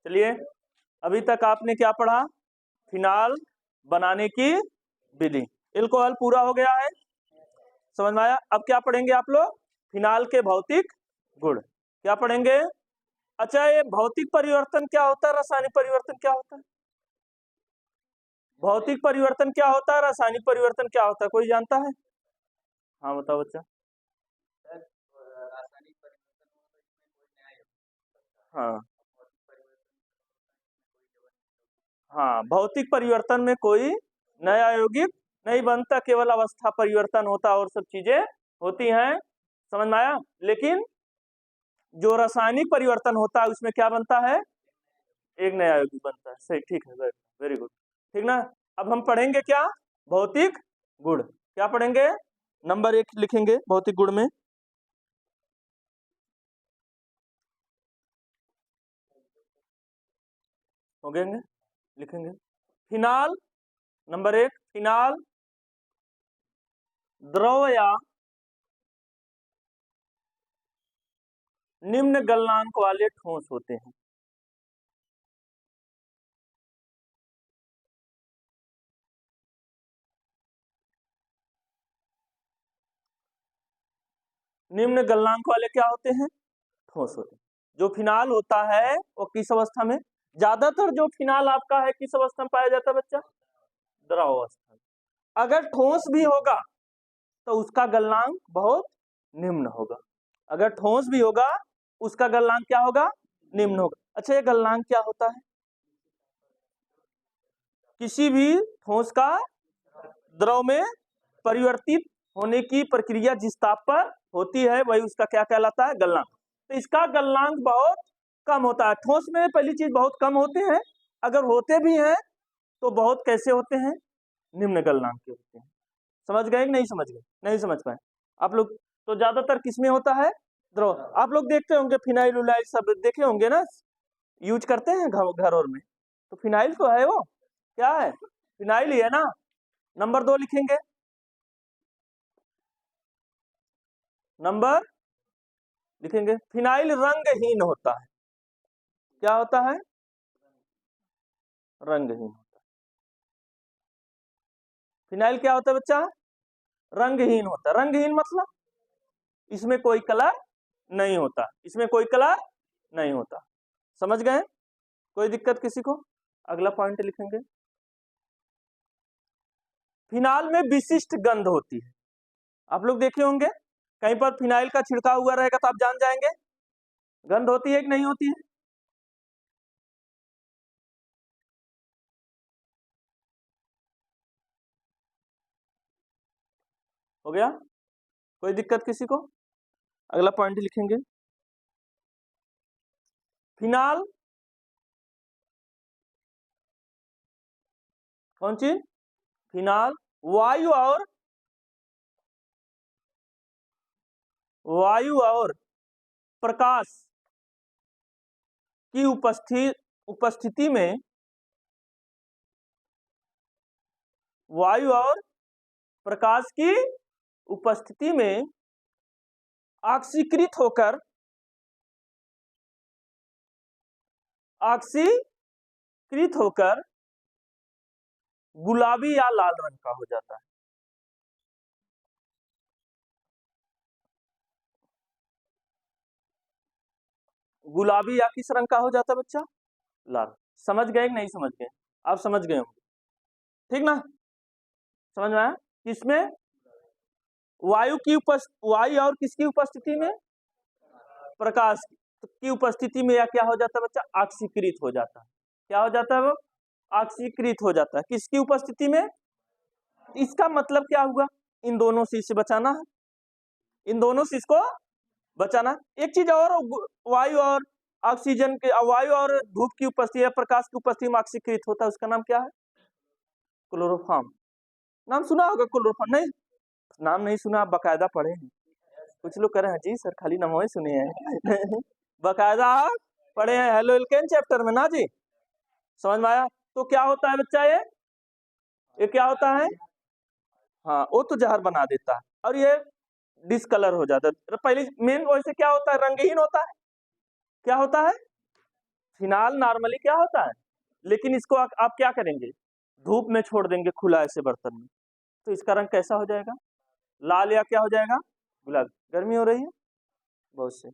चलिए, अभी तक आपने क्या पढ़ा? फिनाल बनाने की विधि। एल्कोहल पूरा हो गया है, समझ में आया? अब क्या पढ़ेंगे आप लोग? फिनाल के भौतिक गुण। क्या पढ़ेंगे? अच्छा, ये भौतिक परिवर्तन क्या होता है, रासायनिक परिवर्तन क्या होता है? भौतिक परिवर्तन क्या होता है, रासायनिक परिवर्तन क्या होता है, कोई जानता है? हाँ बताओ बच्चा। हाँ हाँ, भौतिक परिवर्तन में कोई नया यौगिक नहीं बनता, केवल अवस्था परिवर्तन होता और सब चीजें होती हैं, समझ में आया? लेकिन जो रासायनिक परिवर्तन होता है उसमें क्या बनता है? एक नया यौगिक बनता है। सही, ठीक है, वेरी गुड, ठीक ना? अब हम पढ़ेंगे क्या? भौतिक गुण। क्या पढ़ेंगे? नंबर 1 लिखेंगे भौतिक गुण में। हो गए, लिखेंगे फिनाल। नंबर 1, फिनाल द्रव या निम्न गलनांक वाले ठोस होते हैं। निम्न गलनांक वाले क्या होते हैं? ठोस होते हैं। जो फिनाल होता है वो किस अवस्था में? ज्यादातर जो फिनाल आपका है किस अवस्था में पाया जाता है बच्चा? द्रव अवस्था में। अगर ठोस भी होगा तो उसका गलनांक बहुत निम्न होगा। अगर ठोस भी होगा उसका गलनांक क्या होगा? निम्न होगा। अच्छा, ये गलनांक क्या होता है? किसी भी ठोस का द्रव में परिवर्तित होने की प्रक्रिया जिस ताप पर होती है वही उसका क्या कहलाता है? गलनांक। तो इसका गलनांक बहुत कम होता है। ठोस में पहली चीज बहुत कम होते हैं, अगर होते भी हैं तो बहुत कैसे होते हैं? निम्न गलनांक के होते हैं। समझ गए कि नहीं समझ गए? नहीं समझ पाए आप लोग? तो ज्यादातर किसमें होता है? द्रव। आप लोग देखते होंगे फिनाइल उलाइल सब देखे होंगे ना, यूज करते हैं घरों में, तो फिनाइल तो है, वो क्या है? फिनाइल ही है ना। नंबर 2 लिखेंगे। नंबर लिखेंगे फिनाइल रंगहीन होता है। क्या होता है? रंगहीन होता है। फिनाइल क्या होता है बच्चा? रंगहीन होता है। रंगहीन मतलब इसमें कोई कलर नहीं होता, इसमें कोई कलर नहीं होता। समझ गए? कोई दिक्कत किसी को? अगला पॉइंट लिखेंगे। फिनाल में विशिष्ट गंध होती है। आप लोग देखे होंगे कहीं पर फिनाइल का छिड़काव हुआ रहेगा तो आप जान जाएंगे गंध होती है कि नहीं होती है? हो गया? कोई दिक्कत किसी को? अगला पॉइंट लिखेंगे। फिनाल कौन सी? फिनाल वायु और प्रकाश की उपस्थिति में, वायु और प्रकाश की उपस्थिति में ऑक्सीकृत होकर गुलाबी या लाल रंग का हो जाता है। गुलाबी या किस रंग का हो जाता है बच्चा? लाल। समझ गए कि नहीं समझ गए? आप समझ गए होंगे, ठीक ना? समझ में आया? किसमें? वायु और किसकी उपस्थिति में? प्रकाश की उपस्थिति में या क्या हो जाता है बच्चा? ऑक्सीकृत हो जाता है। क्या हो जाता है वो? ऑक्सीकृत हो जाता है। किसकी उपस्थिति में? इसका मतलब क्या हुआ? इन दोनों चीज से बचाना है, इन दोनों चीज को बचाना। एक चीज और, वायु और ऑक्सीजन के, वायु और धूप की उपस्थिति या प्रकाश की उपस्थिति में ऑक्सीकृत होता है, उसका नाम क्या है? क्लोरोफॉर्म। नाम सुना होगा क्लोरोफॉर्म, नहीं? नाम नहीं सुना, आप बकायदा पढ़े हैं। कुछ लोग कह रहे हैं जी सर खाली नाम ही सुने हैं बकायदा पढ़े हैं हेलो एल्केन चैप्टर में ना जी। समझ में आया? तो क्या होता है बच्चा, ये क्या होता है? हाँ, वो तो जहर बना देता है और ये डिसकलर हो जाता है। पहले मेन वैसे क्या होता है? रंगहीन होता है। क्या होता है? फिनाल नॉर्मली क्या होता है, लेकिन इसको आप क्या करेंगे, धूप में छोड़ देंगे खुला ऐसे बर्तन में, तो इसका रंग कैसा हो जाएगा, लाल या क्या हो जाएगा, गुलाबी। गर्मी हो रही है बहुत से,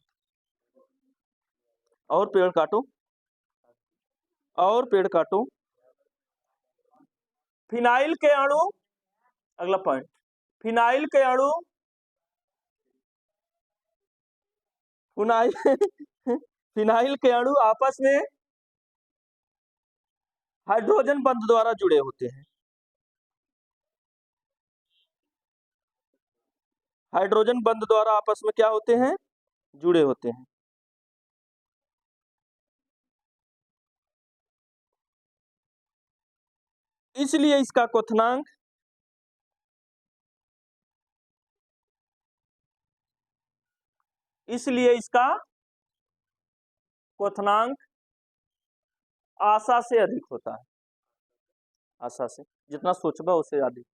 और पेड़ काटो, और पेड़ काटो। फिनाइल के अणु, अगला पॉइंट, फिनाइल के अणु, फिनाइल फिनाइल के अणु आपस में हाइड्रोजन बंध द्वारा जुड़े होते हैं। हाइड्रोजन बंध द्वारा आपस में क्या होते हैं, जुड़े होते हैं। इसलिए इसका क्वथनांक, इसलिए इसका क्वथनांक आशा से अधिक होता है। आशा से, जितना सोचबा उससे अधिक।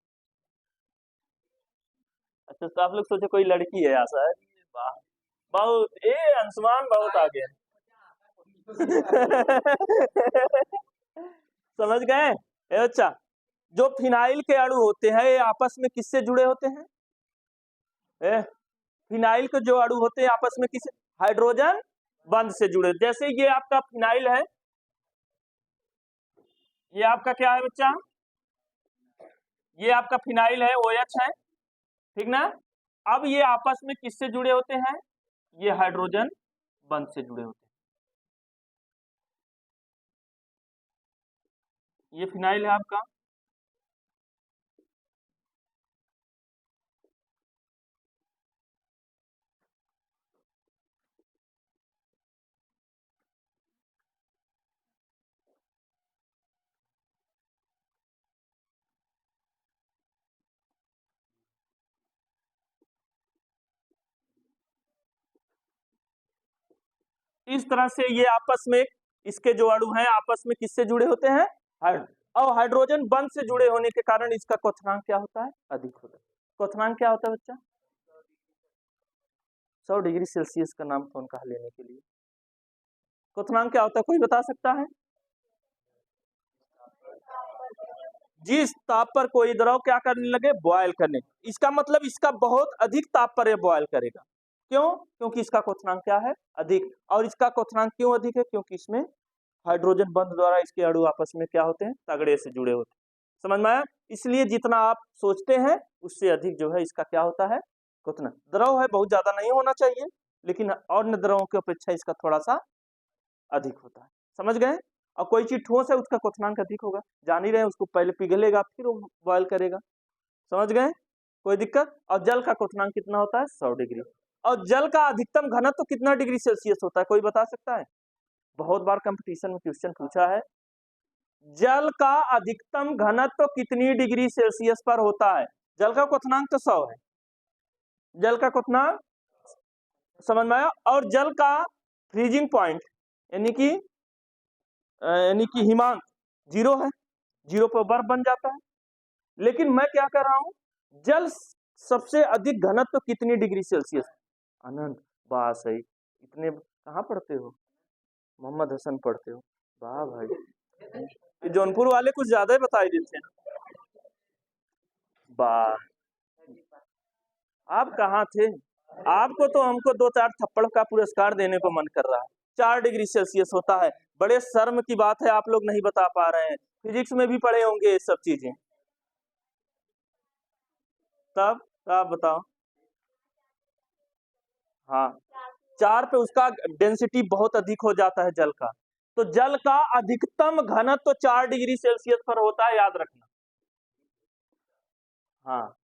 अच्छा तो आप लोग सोचे कोई लड़की है आशा है, वाह बहुत, ए अंशुमान बहुत आगे है। समझ गए। अच्छा, जो फिनाइल के अणु होते हैं ये आपस में किससे जुड़े होते हैं, फिनाइल के जो अणु होते हैं आपस में किस, हाइड्रोजन बंध से जुड़े। जैसे ये आपका फिनाइल है, ये आपका क्या है बच्चा, ये आपका फिनाइल है, OH है, ठीक ना। अब ये आपस में किससे जुड़े होते हैं, ये हाइड्रोजन बंध से जुड़े होते हैं। ये फिनाइल है आपका, इस तरह से ये आपस में, इसके जो अणु हैं आपस में किससे जुड़े होते हैं, और हाइड्रोजन बंध से जुड़े होने के कारण इसका क्वथनांक क्या होता है, अधिक होता है। क्वथनांक क्या होता है बच्चा, 100 डिग्री सेल्सियस का नाम कौन कहा लेने के लिए। क्वथनांक क्या होता है, कोई बता सकता है। जिस ताप पर कोई द्रव क्या करने लगे, बॉयल करने, इसका मतलब इसका बहुत अधिक ताप पर यह बॉयल करेगा। क्यों, क्योंकि इसका क्वथनांक क्या है, अधिक। और इसका क्वथनांक क्यों अधिक है, क्योंकि इसमें हाइड्रोजन बंध द्वारा इसके अणु आपस में क्या होते हैं, तगड़े से जुड़े होते हैं। समझ में आया। इसलिए जितना आप सोचते हैं उससे अधिक जो है इसका क्या होता है, क्वथनांक। द्रव है बहुत ज्यादा नहीं होना चाहिए, लेकिन अन्य द्रवों की अपेक्षा इसका थोड़ा सा अधिक होता है। समझ गए। और कोई चीज ठोस है उसका क्वथनांक अधिक होगा, जान ही रहे हैं, उसको पहले पिघलेगा फिर वो बॉयल करेगा। समझ गए, कोई दिक्कत। और जल का क्वथनांक कितना होता है, 100 डिग्री। और जल का अधिकतम घनत्व तो कितना डिग्री सेल्सियस होता है, कोई बता सकता है। बहुत बार कंपटीशन में क्वेश्चन पूछा है, जल का अधिकतम घनत्व तो कितनी डिग्री सेल्सियस पर होता है। जल का क्वथनांक तो 100 है, जल का क्वथनांक, समझ में आया। और जल का फ्रीजिंग पॉइंट यानी कि हिमांक 0 है, 0 पर बर्फ बन जाता है। लेकिन मैं क्या कर रहा हूं, जल सबसे अधिक घनत्व तो कितनी डिग्री सेल्सियस। आनंद, वाह सही, इतने कहाँ पढ़ते हो, मोहम्मद हसन पढ़ते हो, वाह भाई। जौनपुर वाले कुछ ज्यादा ही बताई देते हैं। वाह, आप कहाँ थे, आपको तो हमको 2-4 थप्पड़ का पुरस्कार देने को मन कर रहा है। 4 डिग्री सेल्सियस होता है, बड़े शर्म की बात है आप लोग नहीं बता पा रहे हैं। फिजिक्स में भी पढ़े होंगे ये सब चीजें। तब आप बताओ। हाँ, 4 पे उसका डेंसिटी बहुत अधिक हो जाता है जल का। तो जल का अधिकतम घनत्व तो 4 डिग्री सेल्सियस पर होता है, याद रखना। हाँ,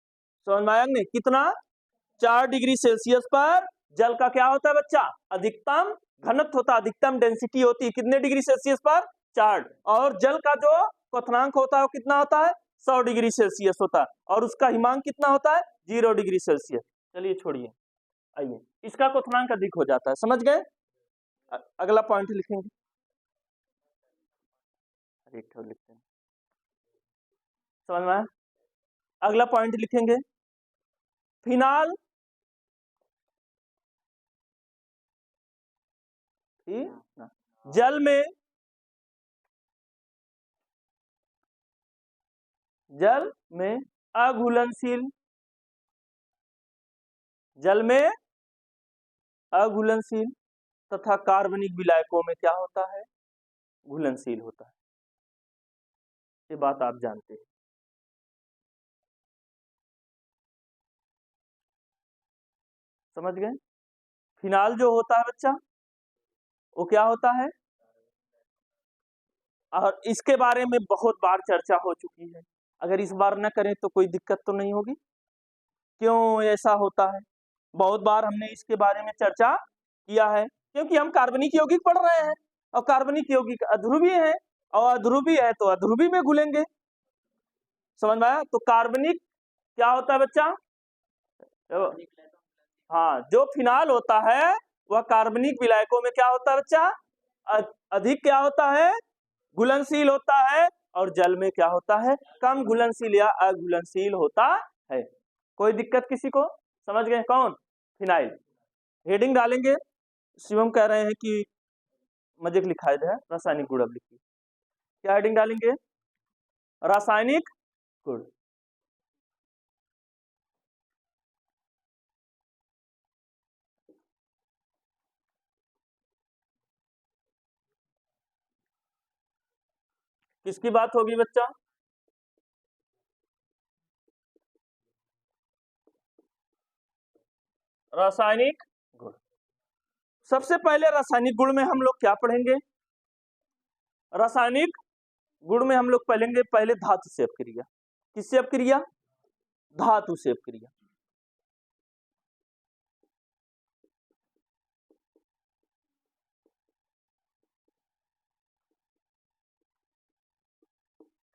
समझ में आया नहीं, कितना, 4 डिग्री सेल्सियस पर जल का क्या होता है बच्चा, अधिकतम घनत्व होता है, अधिकतम डेंसिटी होती है कितने डिग्री सेल्सियस पर, 4। और जल का जो क्वथनांक होता है वो कितना होता है, 100 डिग्री सेल्सियस होता है। और उसका हिमांक कितना होता है, 0 डिग्री सेल्सियस। चलिए छोड़िए, आइए, इसका क्वथनांक अधिक हो जाता है। समझ गए। अगला पॉइंट लिखेंगे, लिखते हैं, समझ में आया? अगला पॉइंट लिखेंगे, फिनाल, ठीक ना, जल में अघुलनशील, जल में अघुलनशील तथा कार्बनिक विलायकों में क्या होता है, घुलनशील होता है। ये बात आप जानते हैं। समझ गए। फिनाल जो होता है बच्चा, वो क्या होता है, और इसके बारे में बहुत बार चर्चा हो चुकी है। अगर इस बार न करें तो कोई दिक्कत तो नहीं होगी। क्यों ऐसा होता है, बहुत बार हमने इसके बारे में चर्चा किया है, क्योंकि हम कार्बनिक यौगिक पढ़ रहे हैं और कार्बनिक यौगिक अध्रुवीय है, और अध्रुवीय है तो अध्रुवीय में घुलेंगे। समझ में आया। तो कार्बनिक क्या होता है बच्चा, हाँ, जो फिनाल होता है वह कार्बनिक विलायकों में क्या होता है बच्चा, अधिक क्या होता है, घुलनशील होता है, और जल में क्या होता है, कम घुलनशील या अघुलनशील होता है। कोई दिक्कत किसी को, समझ गए कौन, फिनाइल। हेडिंग डालेंगे, शिवम कह रहे हैं कि मजे के लिखा है रासायनिक गुण, अब लिखिए क्या हेडिंग डालेंगे, रासायनिक गुण। किसकी बात होगी बच्चा, रासायनिक गुण। सबसे पहले रासायनिक गुण में हम लोग क्या पढ़ेंगे, रासायनिक गुण में हम लोग पढ़ेंगे पहले धातु से अपक्रिया। किससे अपक्रिया, धातु से अपक्रिया।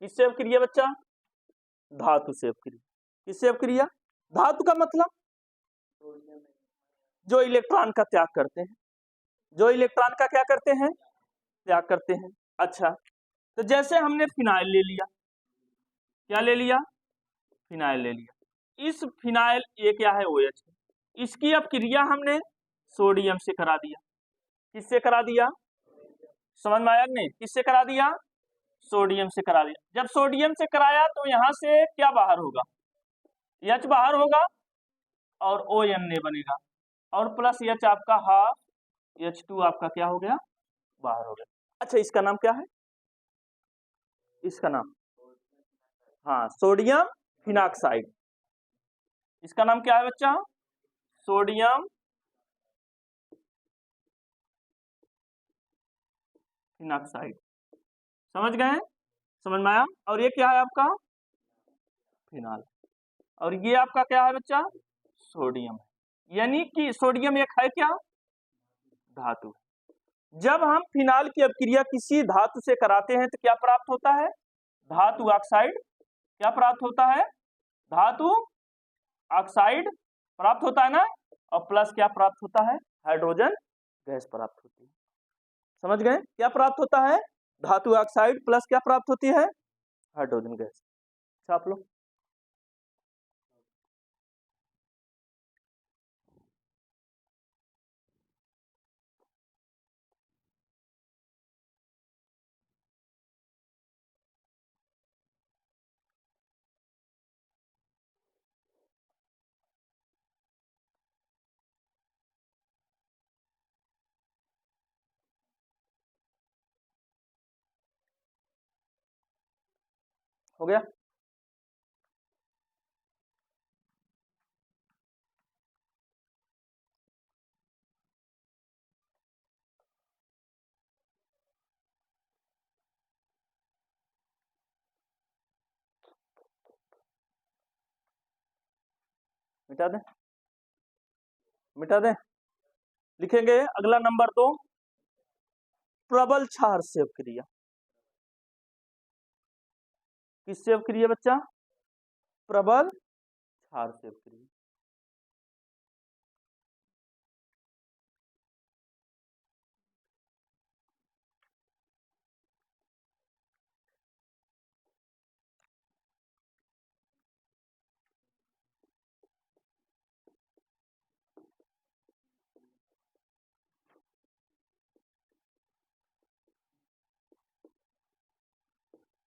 किससे अपक्रिया बच्चा, धातु से अपक्रिया। किससे अपक्रिया, धातु का मतलब जो इलेक्ट्रॉन का त्याग करते हैं, जो इलेक्ट्रॉन का क्या करते हैं, त्याग करते हैं। अच्छा, तो जैसे हमने फिनाइल ले लिया, क्या ले लिया, फिनाइल ले लिया। इस फिनाइल, ये क्या है, OH, इसकी अपक्रिया हमने सोडियम से करा दिया। किससे करा दिया, समझ में आया नहीं, किससे करा दिया, सोडियम से करा दिया। जब सोडियम से कराया तो यहां से क्या बाहर होगा, H बाहर होगा और ONA बनेगा, और प्लस H आपका हाफ, H2 आपका क्या हो गया, बाहर हो गया। अच्छा, इसका नाम क्या है, इसका नाम, हाँ, सोडियम फिनाक्साइड। इसका नाम क्या है बच्चा, सोडियम फिनाक्साइड। समझ गए, समझ में आया। और ये क्या है आपका, फिनाल, और ये आपका क्या है बच्चा, सोडियम। यानी कि सोडियम एक है क्या, धातु। जब हम फिनाल की अपक्रिया किसी धातु से कराते हैं तो क्या प्राप्त होता है, धातु ऑक्साइड। क्या प्राप्त होता है, धातु ऑक्साइड प्राप्त होता है ना, और प्लस क्या प्राप्त होता है, हाइड्रोजन गैस प्राप्त होती है। समझ गए, क्या प्राप्त होता है, धातु ऑक्साइड प्लस क्या प्राप्त होती है, हाइड्रोजन गैस। छाप लो। हो गया, मिटा दें, मिटा दें। लिखेंगे अगला नंबर 2, प्रबल क्षार से अपक्रिया। किससे अपक्रिया बच्चा, प्रबल क्षार से अपक्रिया।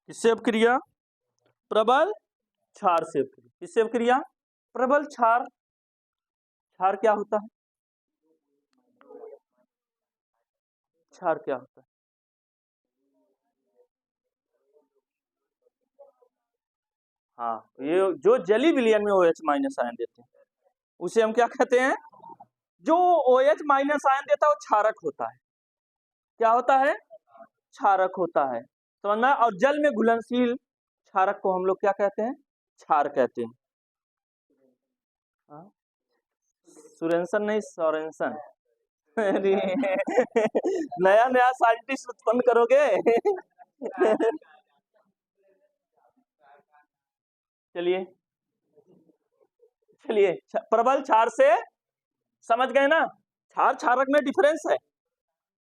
किससे अपक्रिया? प्रबल क्षार से अपक्रिया। किससे अपक्रिया? प्रबल क्षार। क्षार क्या होता है? क्षार क्या होता है? हाँ, ये जो जली विलयन में OH माइनस आयन देते हैं उसे हम क्या कहते हैं? जो OH माइनस आयन देता है वो क्षारक होता है। क्या होता है? क्षारक होता है, समझना। और जल में घुलनशील क्षारक को हम लोग क्या कहते हैं? क्षार कहते हैं। हाँ? सुरेंसन नहीं, सोरेंसन। अरे नया नया साइंटिस्ट उत्पन्न करोगे। चलिए चलिए, प्रबल क्षार से, समझ गए ना? क्षार क्षारक में डिफरेंस है।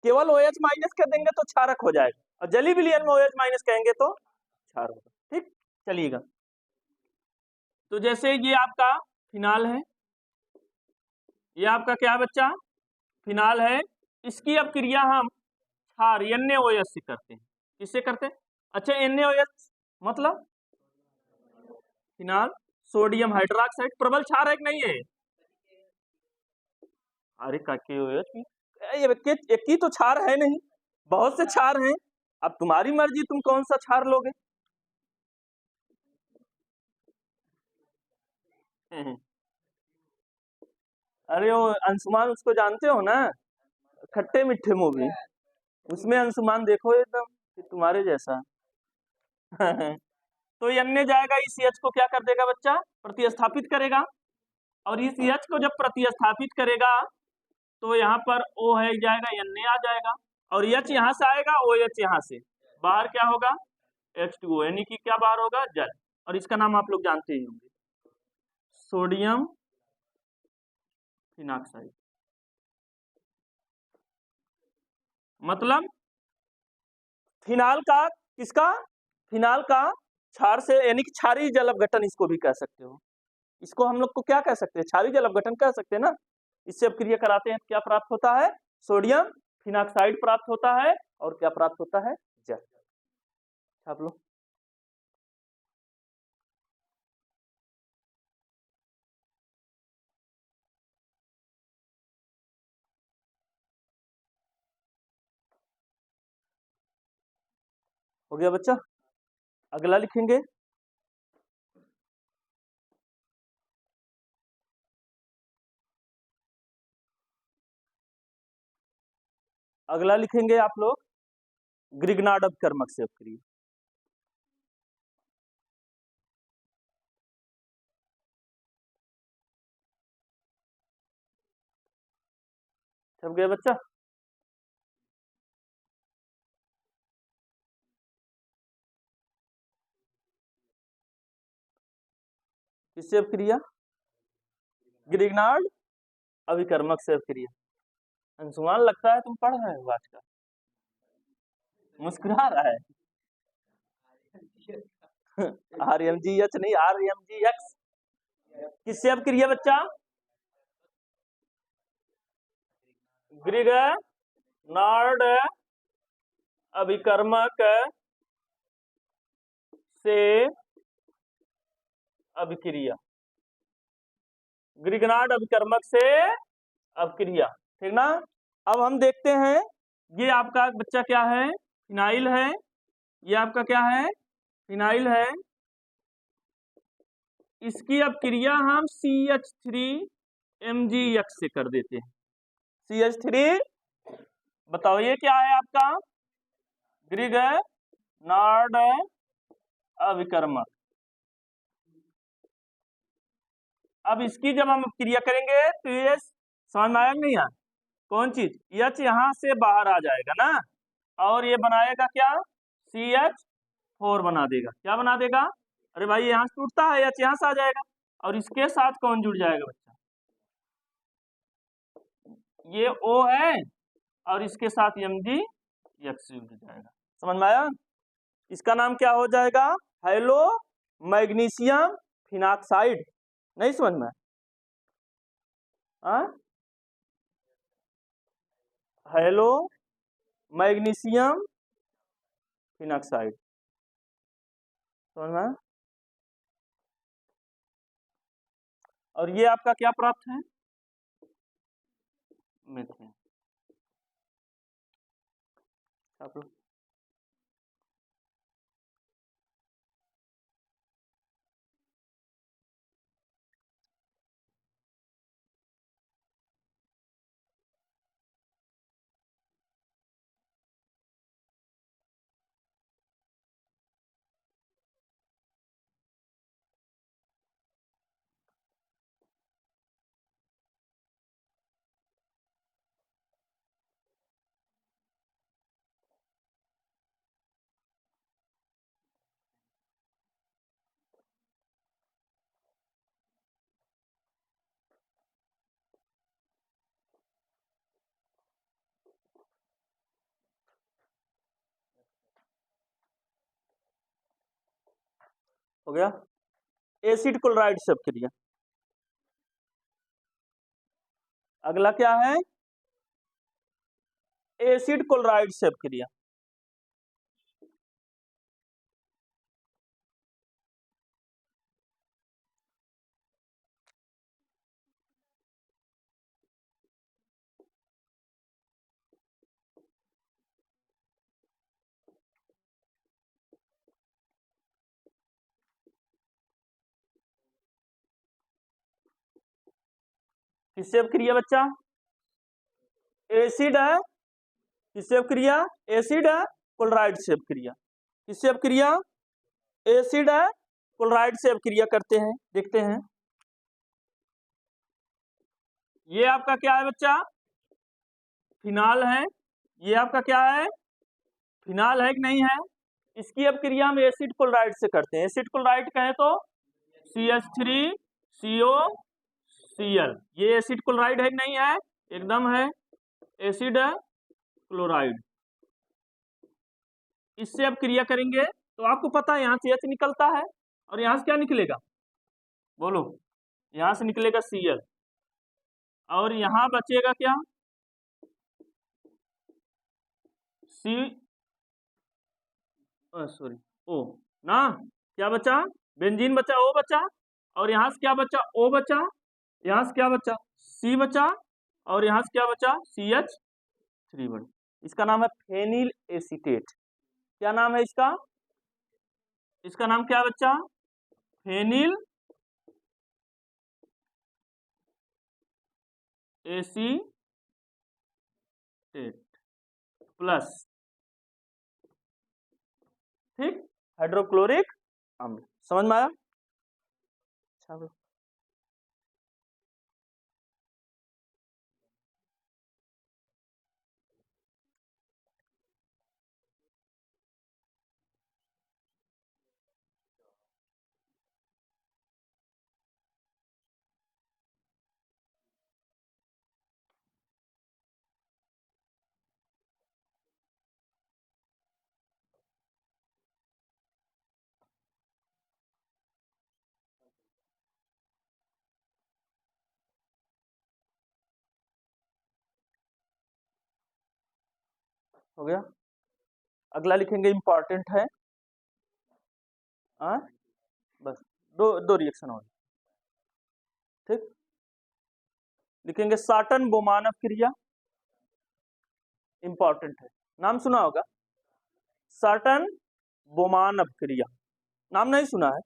केवल OH माइनस कह देंगे तो क्षारक हो जाएगा, और जली विलयन में OH माइनस कहेंगे तो क्षार होगा। ठीक, चलिएगा। तो जैसे ये आपका फिनाल है, ये आपका क्या है बच्चा? फिनाल है। इसकी अब क्रिया हम क्षार NaOH से करते हैं। किससे करते हैं? अच्छा, NaOH मतलब फिनाल सोडियम हाइड्रोक्साइड। प्रबल क्षार है कि नहीं है? अरे KOH भी ये एक ही तो क्षार है नहीं, बहुत से क्षार हैं। अब तुम्हारी मर्जी, तुम कौन सा क्षार लोगे। अरे वो अंशुमान, उसको जानते हो ना? खट्टे मीठे मूवी, उसमें अंशुमान देखो एकदम कि तुम्हारे जैसा। तो ये अन्य जाएगा, इस एच को क्या कर देगा बच्चा? प्रतिस्थापित करेगा। और इस एच को जब प्रतिस्थापित करेगा तो यहाँ पर O है जाएगा, अन्य आ जाएगा, और H यहाँ से आएगा, OH यहाँ से बाहर क्या होगा? H2O, यानी कि क्या बाहर होगा? जल। और इसका नाम आप लोग जानते ही होंगे, सोडियम फिनाक्साइड। मतलब फिनाल का, किसका? फिनाल का क्षार से, यानी कि क्षारीय जल अपघटन इसको भी कह सकते हो। इसको हम लोग को क्या कह सकते हैं? क्षारीय जल अपघटन कह सकते हैं ना। इससे अब क्रिया कराते हैं, क्या प्राप्त होता है? सोडियम फिनाक्साइड प्राप्त होता है, और क्या प्राप्त होता है? जल। आप लोग हो गया बच्चा? अगला लिखेंगे। अगला लिखेंगे आप लोग, ग्रिग्नार्ड अपकर्मक से अपक्रिया। छप गया बच्चा? किससे अपक्रिया? ग्रिग्नार्ड अभिकर्मक से अपक्रिया। अंशुमान, लगता है तुम पढ़ रहे हो आज का, मुस्कुरा रहा है। RMGH नहीं, RMGX। किससे अपक्रिया बच्चा? ग्रिग्नार्ड अभिकर्मक से अभिक्रिया। ग्रिग्नार्ड अभिकर्मक से अपक्रिया, ठीक ना? अब हम देखते हैं, ये आपका बच्चा क्या है? फिनाइल है। ये आपका क्या है? फिनाइल है। इसकी अपक्रिया हम CH3MgX से कर देते हैं। CH3, बताओ ये क्या है आपका? ग्रिग्नार्ड अभिकर्मक। अब इसकी जब हम क्रिया करेंगे तो ये समझ में आया नहीं है? कौन चीज? H यहाँ से बाहर आ जाएगा ना, और ये बनाएगा क्या? CH4 बना देगा। क्या बना देगा? अरे भाई, यहाँ से टूटता है, H यहाँ से आ जाएगा, और इसके साथ कौन जुड़ जाएगा बच्चा? ये O है, और इसके साथ MgX जुड़ जाएगा। समझ में आया? इसका नाम क्या हो जाएगा? Hello magnesium phenoxide. नहीं समझ में? Hello magnesium phenoxide. समझ में आया? और ये आपका क्या प्राप्त है? मीथेन। आप लोग हो गया। एसिड क्लोराइड से अपक्रिया। अगला क्या है? एसिड क्लोराइड से अपक्रिया। किससे अपक्रिया बच्चा? एसिड है, किससे अपक्रिया? एसिड है, क्लोराइड से अपक्रिया। किससे अपक्रिया? एसिड है, क्लोराइड से अपक्रिया करते हैं, देखते हैं। ये आपका क्या है बच्चा? फिनाल है। ये आपका क्या है? फिनाल है कि नहीं है? इसकी अपक्रिया हम एसिड क्लोराइड से करते हैं। एसिड क्लोराइड कहें तो CH3COCl। ये एसिड क्लोराइड है कि नहीं है? एकदम है, एसिड है क्लोराइड। इससे अब क्रिया करेंगे तो आपको पता है यहाँ से H निकलता है और यहाँ से क्या निकलेगा? बोलो। यहाँ से निकलेगा Cl और यहाँ बचेगा क्या? सी सॉरी O ना। क्या बचा? बेंजीन बचा, O बचा, और यहाँ से क्या बचा? O बचा। यहाँ से क्या बचा? C बचा, और यहाँ से क्या बचा? CH3 बचा। इसका नाम है फेनिल एसीटेट। क्या नाम है इसका? इसका नाम क्या बच्चा? फेनिल एसीटेट प्लस, ठीक, हाइड्रोक्लोरिक अम्ल। समझ में आया? अच्छा, हो गया। अगला लिखेंगे इंपॉर्टेंट है। बस दो दो रिएक्शन होगी, ठीक। लिखेंगे साटन बोमानव क्रिया। इंपॉर्टेंट है, नाम सुना होगा, साटन बोमानव क्रिया। नाम नहीं सुना है?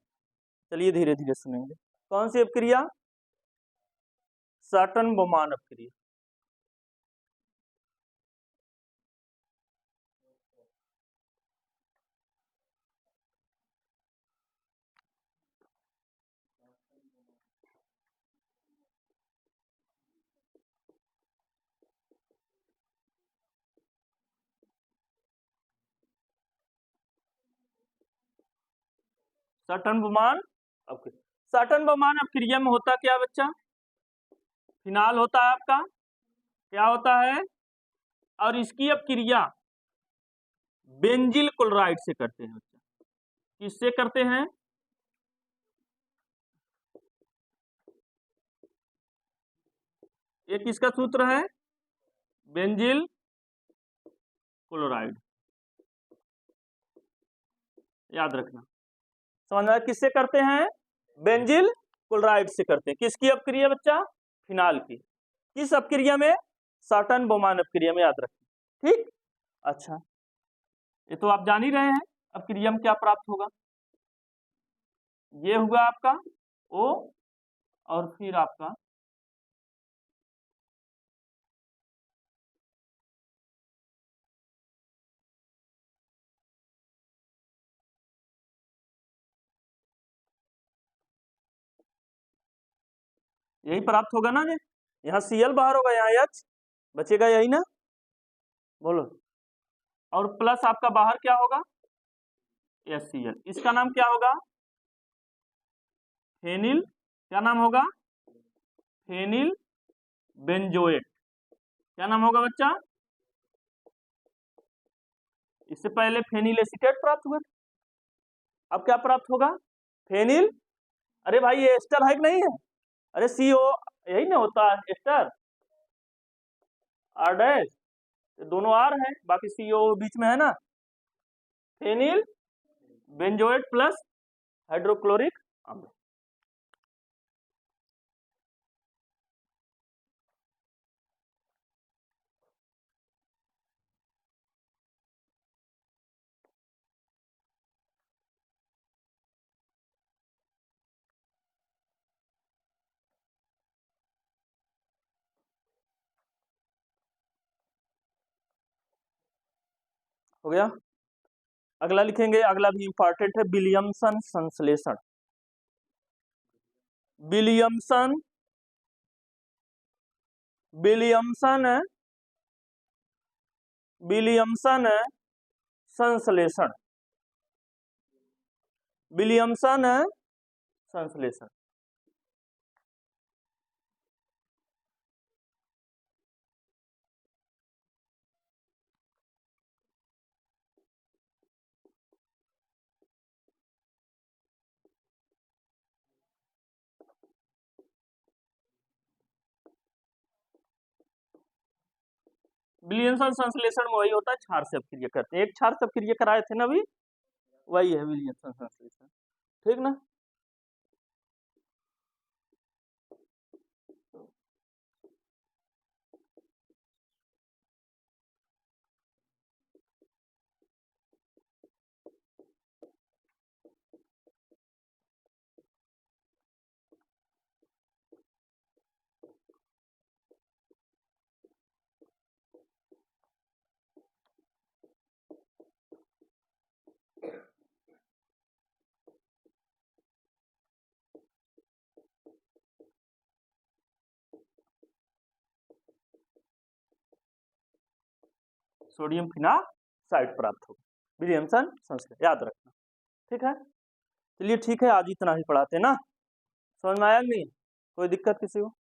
चलिए धीरे धीरे सुनेंगे। कौन सी अपक्रिया? साटन बोमानव क्रिया। साटन बोमान अपक्रिया। साटन बोमान अपक्रिया में होता क्या बच्चा? फिनाल होता है आपका, क्या होता है? और इसकी अपक्रिया बेंजिल क्लोराइड से करते हैं बच्चा। किससे करते हैं? ये किसका सूत्र है? बेंजिल क्लोराइड, याद रखना। समझ में, किससे करते हैं, बेंजिल क्लोराइड से करते हैं। किसकी अपक्रिया बच्चा, फिनाल की। किस अपक्रिया में, साटन बोमान अपक्रिया में, याद रखें। ठीक, अच्छा ये तो आप जान ही रहे हैं अपक्रिया में क्या प्राप्त होगा। ये हुआ आपका O और फिर आपका यही प्राप्त होगा ना। यहाँ Cl बाहर होगा, यहाँ H बचेगा, यही ना, बोलो। और प्लस आपका बाहर क्या होगा, HCl। इसका नाम क्या होगा, फेनिल, क्या नाम होगा, फेनिल बेंजोएट। क्या नाम होगा बच्चा, इससे पहले फेनिल एसीटेट प्राप्त हुआ, अब क्या प्राप्त होगा, फेनिल, अरे भाई ये एस्टर है कि नहीं है, अरे CO यही ना होता है एस्टर, R डैश, दोनों R है, बाकी CO बीच में है ना, फेनिल बेंजोएट प्लस हाइड्रोक्लोरिक अम्ल। हो गया। अगला लिखेंगे, अगला भी इंपॉर्टेंट है, विलियमसन संश्लेषण। विलियमसन, विलियमसन, विलियमसन संश्लेषण, विलियमसन संश्लेषण। विलियमसन संश्लेषण में वही होता है, क्षार से अपक्रिया करते हैं, एक क्षार से अपक्रिया कराए थे ना अभी, वही है विलियमसन संश्लेषण। ठीक ना, सोडियम फिनाक्साइड प्राप्त होगा, विलियमसन संश्लेषण, याद रखना। ठीक है, चलिए ठीक है, आज इतना ही पढ़ाते हैं ना, समझ में आया नहीं, कोई दिक्कत किसी को।